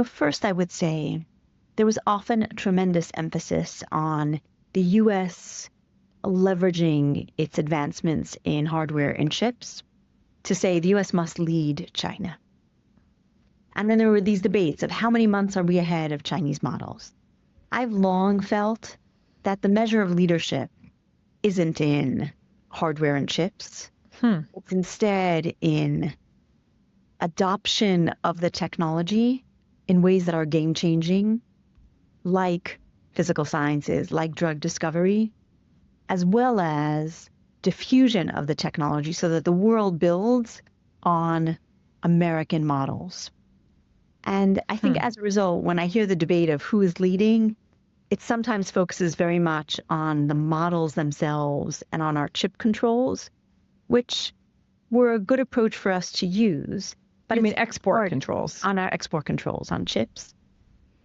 First I would say there was often a tremendous emphasis on the US leveraging its advancements in hardware and chips to say the US must lead China. And then there were these debates of how many months are we ahead of Chinese models. I've long felt that the measure of leadership isn't in hardware and chips. It's instead in adoption of the technology in ways that are game-changing, like physical sciences, like drug discovery, as well as diffusion of the technology so that the world builds on American models. And I think as a result, when I hear the debate of who is leading, it sometimes focuses very much on the models themselves and on our chip controls, which were a good approach for us to use. But you mean export controls? On our export controls on chips.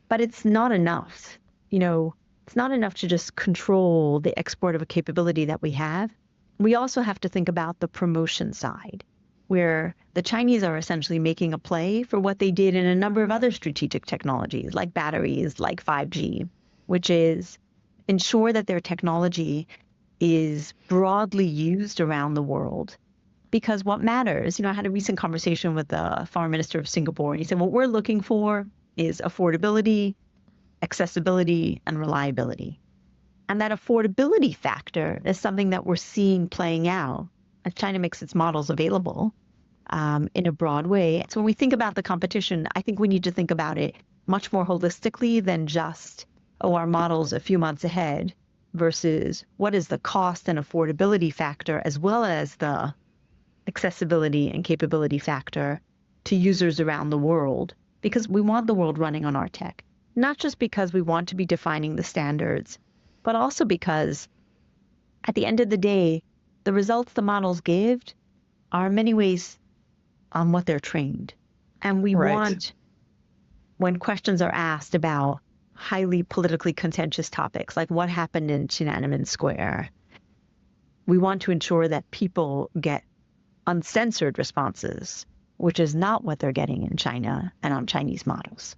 But it's not enough. It's not enough to just control the export of a capability that we have. We also have to think about the promotion side, where the Chinese are essentially making a play for what they did in a number of other strategic technologies, like batteries, like 5G, which is ensure that their technology is broadly used around the world. Because what matters, I had a recent conversation with the foreign minister of Singapore, and he said, what we're looking for is affordability, accessibility, and reliability. And that affordability factor is something that we're seeing playing out as China makes its models available in a broad way. So when we think about the competition, I think we need to think about it much more holistically than just, our model's a few months ahead, versus what is the cost and affordability factor, as well as the accessibility and capability factor to users around the world, because we want the world running on our tech. Not just because we want to be defining the standards, but also because at the end of the day, the results the models give are in many ways on what they're trained. And we want, when questions are asked about highly politically contentious topics, like what happened in Tiananmen Square, we want to ensure that people get uncensored responses, which is not what they're getting in China and on Chinese models.